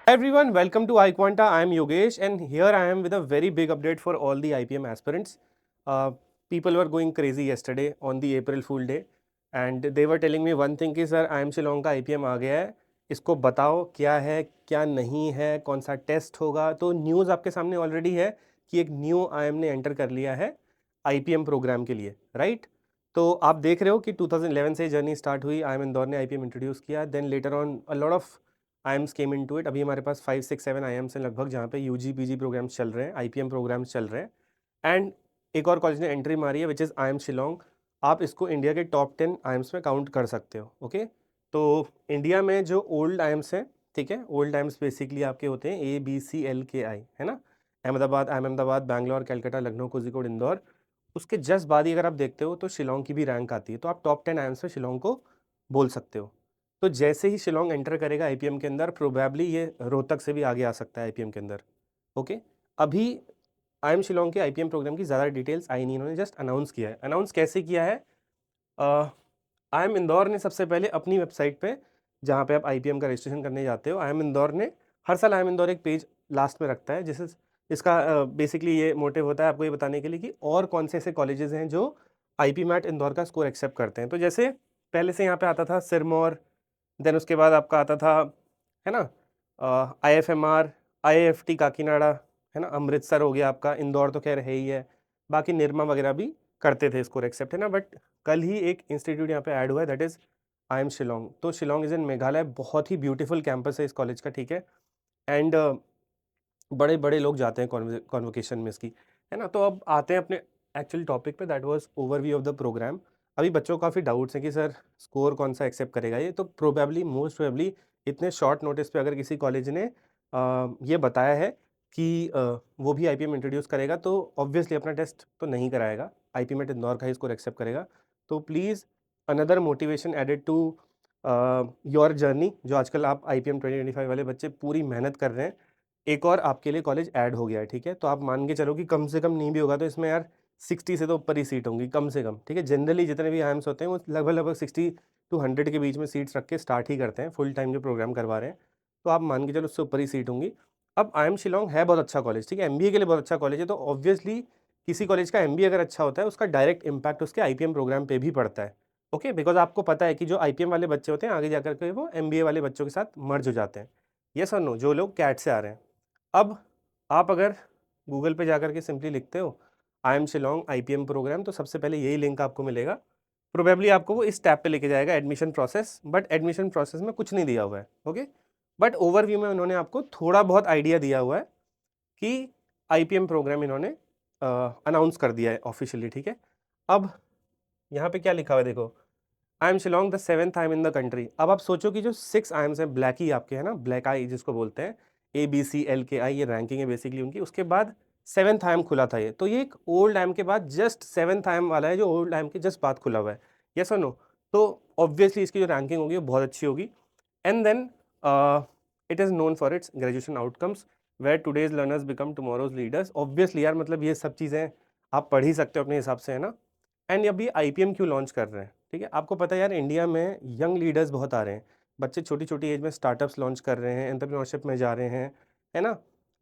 Everyone, welcome to iQuanta. I am Yogesh, and here I am with a very big update for all the IPM aspirants. Uh, People were going crazy yesterday on the April Fool Day, and they were telling me one thing कि sir IIM Shillong का IPM आ गया है, इसको बताओ क्या है क्या नहीं है, कौन सा टेस्ट होगा। तो न्यूज़ आपके सामने ऑलरेडी है कि एक न्यू IIM ने एंटर कर लिया है IPM प्रोग्राम के लिए, राइट। तो आप देख रहे हो कि 2011 से जर्नी स्टार्ट हुई, IIM इंदौर ने IPM इंट्रोड्यूस किया, then later on a lot of IIMs came in to it. अभी हमारे पास 5 6 7 आईएम्स हैं लगभग, जहाँ पे यूजी पीजी प्रोग्राम्स चल रहे हैं, आईपीएम प्रोग्राम्स चल रहे हैं। एंड एक और कॉलेज ने एंट्री मारी है विच इज़ आईएम शिलोंग। आप इसको इंडिया के टॉप 10 आईएम्स में काउंट कर सकते हो। ओके, तो इंडिया में जो ओल्ड आईएम्स हैं, ठीक है, ओल्ड आईएम्स बेसिकली आपके होते हैं ABCLKI, है ना। अहमदाबाद, अहमदाबाद, बैंगलोर, कलकत्ता, लखनऊ, कोझिकोड, इंदौर। उसके जस्ट बाद ही अगर आप देखते हो तो शिलोंग की भी रैंक आती है, तो आप टॉप 10 आईएम्स में शिलोंग को बोल सकते हो। तो जैसे ही शिलोंग एंटर करेगा आईपीएम के अंदर, प्रोबेबली ये रोहतक से भी आगे आ सकता है आईपीएम के अंदर। ओके, अभी आईएम शिलोंग के आईपीएम प्रोग्राम की ज़्यादा डिटेल्स आई नहीं, इन्होंने जस्ट अनाउंस किया है। अनाउंस कैसे किया है? आईएम इंदौर ने सबसे पहले अपनी वेबसाइट पे, जहाँ पे आप आईपीएम का रजिस्ट्रेशन करने जाते हो, आईएम इंदौर ने हर साल आईएम इंदौर एक पेज लास्ट में रखता है, जिसे इसका बेसिकली ये मोटिव होता है आपको ये बताने के लिए कि और कौन से ऐसे कॉलेजेस हैं जो आईपी मैट इंदौर का स्कोर एक्सेप्ट करते हैं। तो जैसे पहले से यहाँ पे आता था सिरमौर, देन उसके बाद आपका आता था, है ना, IFMR, IIFT काकीनाडा, है ना, अमृतसर हो गया आपका, इंदौर तो खैर है ही है, बाकी निरमा वगैरह भी करते थे स्कोर एक्सेप्ट, है ना। बट कल ही एक इंस्टीट्यूट यहाँ पे ऐड हुआ है, दैट इज़ आईएम शिलोंग। तो शिलोंग इज़ इन मेघालय, बहुत ही ब्यूटीफुल कैंपस है इस कॉलेज का, ठीक है। एंड बड़े बड़े लोग जाते हैं कॉन्वोकेशन में इसकी, है ना। तो अब आते हैं अपने एक्चुअल टॉपिक पे, that was overview of the program. अभी बच्चों को काफ़ी डाउट्स हैं कि सर स्कोर कौन सा एक्सेप्ट करेगा ये, तो प्रोबेबली मोस्ट प्रोबेबली इतने शॉर्ट नोटिस पे अगर किसी कॉलेज ने ये बताया है कि वो भी आईपीएम इंट्रोड्यूस करेगा, तो ऑब्वियसली अपना टेस्ट तो नहीं कराएगा, आईपीएम एट इंदौर का ही स्कोर एक्सेप्ट करेगा। तो please another motivation added to your journey, जो आजकल आप आईपीएम 2025 वाले बच्चे पूरी मेहनत कर रहे हैं, एक और आपके लिए कॉलेज ऐड हो गया है, ठीक है। तो आप मान के चलो कि कम से कम नहीं भी होगा तो इसमें यार 60 से तो ऊपर ही सीट होंगी कम से कम, ठीक है। जनरली जितने भी आईएम्स होते हैं वो लगभग लगभग 60 to 100 के बीच में सीट्स रख के स्टार्ट ही करते हैं, फुल टाइम जो प्रोग्राम करवा रहे हैं। तो आप मान के चलो उससे ऊपर ही सीट होंगी। अब आईएम शिलोंग है बहुत अच्छा कॉलेज, ठीक है, एमबीए के लिए बहुत अच्छा कॉलेज है। तो ऑब्वियसली किसी कॉलेज का एमबीए अगर अच्छा होता है, उसका डायरेक्ट इम्पैक्ट उसके आईपीएम प्रोग्राम पे भी पड़ता है। ओके, बिकॉज आपको पता है कि जो आईपीएम वाले बच्चे होते हैं आगे जाकर के वो एमबीए वाले बच्चों के साथ मर्ज हो जाते हैं। यस और नो, जो लोग कैट से आ रहे हैं। अब आप अगर गूगल पे जाकर के सिंपली लिखते हो आईएम शिलोंग आईपीएम प्रोग्राम, तो सबसे पहले यही लिंक आपको मिलेगा। प्रोबेबली आपको वो इस टैब पे लेके जाएगा, admission process, but admission process में कुछ नहीं दिया हुआ है। ओके, बट ओवरव्यू में उन्होंने आपको थोड़ा बहुत आइडिया दिया हुआ है कि आईपीएम प्रोग्राम इन्होंने अनाउंस कर दिया है ऑफिशियली, ठीक है। अब यहाँ पे क्या लिखा हुआ है देखो, I am Shillong the 7th I am in the country. अब आप सोचो कि जो 6 आई एम्स हैं, ब्लैक ही आपके, है ना, ब्लैक आई जिसको बोलते हैं, ABCLKI, ये रैंकिंग है बेसिकली उनकी। उसके बाद 7th आई एम खुला था ये, तो ये एक ओल्ड आई एम के बाद जस्ट 7th आई एम वाला है, जो ओल्ड आई एम के जस्ट बाद खुला हुआ है। यस और नो? तो ऑब्वियसली इसकी जो रैंकिंग होगी वो बहुत अच्छी होगी। And then it is known for its graduation outcomes, where today's learners become tomorrow's leaders. Obviously यार, मतलब ये सब चीज़ें आप पढ़ ही सकते हो अपने हिसाब से, है ना। एंड अभी आईपीएम क्यों लॉन्च कर रहे हैं, ठीक है। आपको पता है यार, इंडिया में यंग लीडर्स बहुत आ रहे हैं, बच्चे छोटी छोटी एज में स्टार्टअप्स लॉन्च कर रहे हैं, एंटरप्रेन्योरशिप में जा रहे हैं, है ना।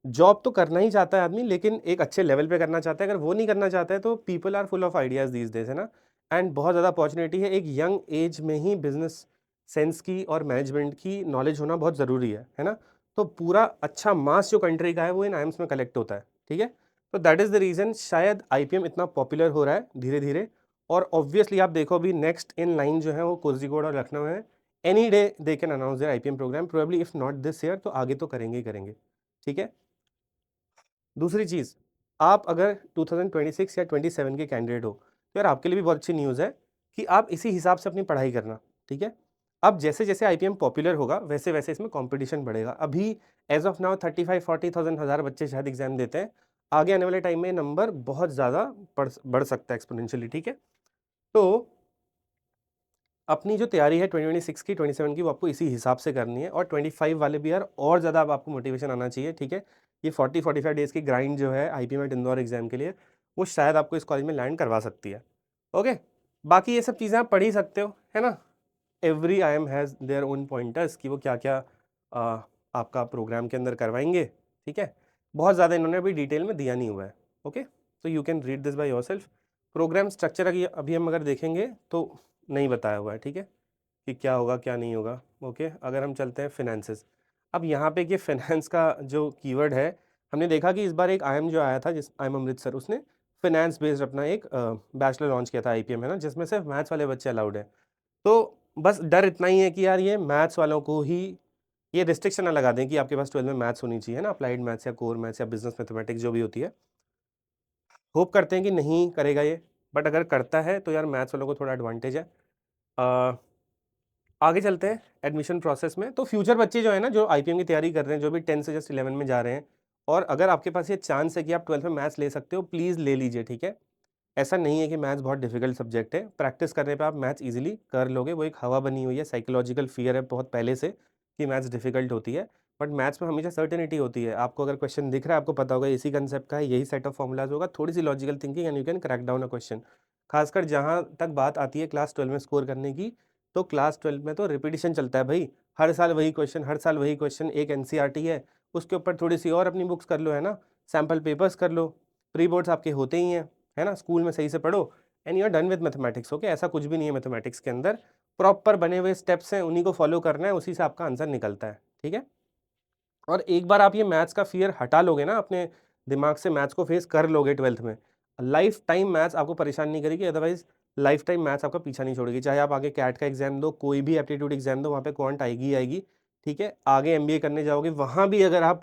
जॉब तो करना ही चाहता है आदमी, लेकिन एक अच्छे लेवल पे करना चाहता है। अगर वो नहीं करना चाहता है तो people are full of ideas these days, है ना। एंड बहुत ज़्यादा अपॉर्चुनिटी है, एक यंग एज में ही बिजनेस सेंस की और मैनेजमेंट की नॉलेज होना बहुत ज़रूरी है ना। तो पूरा अच्छा मास जो कंट्री का है वो इन आईएम्स में कलेक्ट होता है, ठीक है। तो दैट इज़ द रीज़न शायद आईपीएम इतना पॉपुलर हो रहा है धीरे धीरे। और ऑब्वियसली आप देखो अभी नेक्स्ट इन लाइन जो है वो कोझिकोड और लखनऊ है। Any day they can announce their IPM program, probably if not this year तो आगे तो करेंगे ही करेंगे, ठीक है। दूसरी चीज़, आप अगर 2026 या 27 के कैंडिडेट हो तो यार आपके लिए भी बहुत अच्छी न्यूज़ है कि आप इसी हिसाब से अपनी पढ़ाई करना, ठीक है। अब जैसे जैसे आईपीएम पॉपुलर होगा वैसे वैसे इसमें कंपटीशन बढ़ेगा। अभी एज ऑफ नाउ 35-40,000 हज़ार बच्चे शायद एग्जाम देते हैं, आगे आने वाले टाइम में नंबर बहुत ज़्यादा बढ़ सकता है एक्सपोनेंशियली, ठीक है। तो अपनी जो तैयारी है 2026 की, 27 की, वो आपको इसी हिसाब से करनी है। और 25 वाले भी यार और ज़्यादा अब आपको मोटिवेशन आना चाहिए, ठीक है। ये 40-45 डेज़ की ग्राइंड जो है आईपीएम एट इंदौर एग्जाम के लिए, वो शायद आपको इस कॉलेज में लैंड करवा सकती है। ओके, बाकी ये सब चीज़ें आप पढ़ ही सकते हो, है ना। Every I am has their own pointers कि वो क्या क्या आपका प्रोग्राम के अंदर करवाएंगे, ठीक है। बहुत ज़्यादा इन्होंने अभी डिटेल में दिया नहीं हुआ है, ओके। तो you can read this by yourself. Program structure अभी हम अगर देखेंगे तो नहीं बताया हुआ है, ठीक है, कि क्या होगा क्या नहीं होगा, ओके। अगर हम चलते हैं फिनेंसेस, अब यहाँ पे ये फाइनेंस का जो कीवर्ड है, हमने देखा कि इस बार एक आईएम जो आया था, जिस आईएम अमृतसर, उसने फाइनेंस बेस्ड अपना एक बैचलर लॉन्च किया था आईपीएम, है ना, जिसमें सिर्फ मैथ्स वाले बच्चे अलाउड है। तो बस डर इतना ही है कि यार ये मैथ्स वालों को ही ये रिस्ट्रिक्शन ना लगा दें कि आपके पास 12 में मैथ्स होनी चाहिए ना, अप्लाइड मैथ्स या कोर मैथ्स या बिजनेस मैथमेटिक्स जो भी होती है। होप करते हैं कि नहीं करेगा ये, बट अगर करता है तो यार मैथ्स वालों को थोड़ा एडवांटेज है। अ, आगे चलते हैं एडमिशन प्रोसेस में। तो फ्यूचर बच्चे जो है ना, जो आईपीएम की तैयारी कर रहे हैं, जो भी 10 से जस्ट 11 में जा रहे हैं, और अगर आपके पास ये चांस है कि आप 12 में मैथ्स ले सकते हो, प्लीज़ ले लीजिए, ठीक है। ऐसा नहीं है कि मैथ्स बहुत डिफिकल्ट सब्जेक्ट है, प्रैक्टिस करने पे आप मैथ्स इजीली कर लोगे। वो एक हवा बनी हुई है, साइकोलॉजिकल फियर है बहुत पहले से कि मैथ्स डिफिकल्ट होती है, बट मैथ्स में हमेशा सर्टेनिटी होती है। आपको अगर क्वेश्चन दिख रहा है, आपको पता होगा इसी कंसेप्ट का है, यही सेट ऑफ फॉर्मूलाज होगा, थोड़ी सी logical thinking and you can crack down a question. खासकर जहाँ तक बात आती है क्लास 12 में स्कोर करने की, तो क्लास 12 में तो रिपीटिशन चलता है भाई, हर साल वही क्वेश्चन, हर साल वही क्वेश्चन। एक एनसीईआरटी है, उसके ऊपर थोड़ी सी और अपनी बुक्स कर लो, है ना, सैम्पल पेपर्स कर लो, प्री बोर्ड्स आपके होते ही हैं, है ना, स्कूल में सही से पढ़ो and you are done with mathematics, okay. ऐसा कुछ भी नहीं है मैथमेटिक्स के अंदर, प्रॉपर बने हुए स्टेप्स हैं, उन्हीं को फॉलो करना है, उसी से आपका आंसर निकलता है, ठीक है। और एक बार आप ये मैथ्स का फियर हटा लोगे ना अपने दिमाग से, मैथ्स को फेस कर लोगे 12th में, लाइफ टाइम मैथ्स आपको परेशान नहीं करेगी, अदरवाइज लाइफ टाइम मैथ्स आपका पीछा नहीं छोड़ेगी। चाहे आप आगे कैट का एग्जाम दो, कोई भी एप्टीट्यूड एग्जाम दो, वहाँ पे क्वांट आएगी ही आएगी, ठीक है। आगे एमबीए करने जाओगे, वहाँ भी अगर आप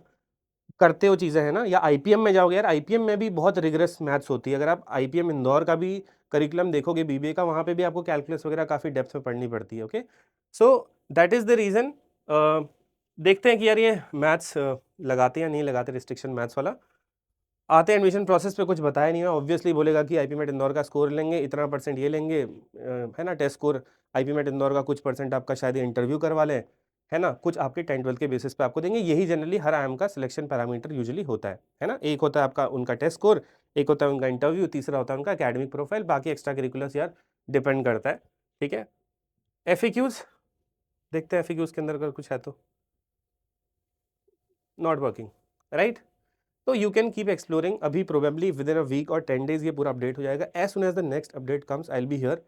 करते हो चीज़ें, है ना, या आईपीएम में जाओगे, यार आईपीएम में भी बहुत रिगरस मैथ्स होती है। अगर आप आईपीएम इंदौर का भी करिकुलम देखोगे बीबीए का, वहाँ पे भी आपको कैलकुलस वगैरह काफ़ी डेप्थ में पढ़नी पड़ती है, okay. So that is the reason. देखते हैं कि यार ये मैथ्स लगाते या नहीं लगाते रिस्ट्रिक्शन मैथ्स वाला। आते हैं एडमिशन प्रोसेस पे, कुछ बताया नहीं है, ऑब्वियसली बोलेगा कि आईपी मेट इंदौर का स्कोर लेंगे, इतना परसेंट ये लेंगे, है ना, test score IPMAT Indore का कुछ परसेंट आपका शायद इंटरव्यू करवा लें, है ना, कुछ आपके 10-12 के बेसिस पे आपको देंगे। यही जनरली हर आईएम का सिलेक्शन पैरामीटर यूजुअली होता है ना। एक होता है आपका उनका टेस्ट स्कोर, एक होता है उनका इंटरव्यू, तीसरा होता है उनका एकेडमिक प्रोफाइल, बाकी एक्स्ट्रा करिकुलर्स यार डिपेंड करता है, ठीक है। एफएक्यूज देखते हैं, एफएक्यूज के अंदर अगर कुछ है तो। Not working, right. तो यू कैन कीप एक्सप्लोरिंग, अभी probably within a week और 10 डेज ये पूरा अपडेट हो जाएगा। As soon as the next update comes I will be here.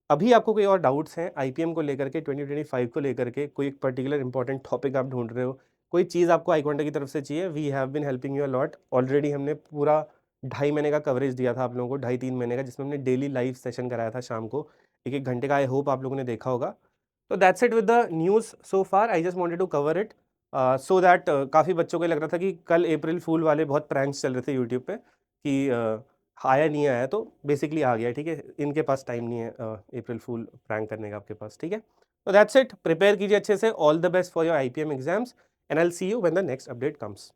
अभी आपको कोई और डाउट्स हैं आईपीएम को लेकर के, 2025 को लेकर के, कोई एक पर्टिकुलर इंपॉर्टेंट टॉपिक आप ढूंढ रहे हो, कोई चीज़ आपको आईक्वांटा की तरफ से चाहिए, we have been helping you a lot already. हमने पूरा 2.5 महीने का कवरेज दिया था आप लोगों को, 2.5-3 महीने का, जिसमें हमने डेली लाइव सेशन कराया था शाम को 1-1 घंटे का। आई होप आप लोगों ने देखा होगा। तो that's it with the news so far, I just wanted to cover it so that काफ़ी बच्चों को लग रहा था कि कल अप्रैल फूल वाले बहुत प्रैंक्स चल रहे थे यूट्यूब पे कि आया नहीं आया, तो बेसिकली आ गया, ठीक है। इनके पास टाइम नहीं है अप्रैल फूल प्रैंक करने का आपके पास, ठीक है। तो दैट्स इट, प्रिपेयर कीजिए अच्छे से, all the best for your IPM exams and I will see you when the next update comes.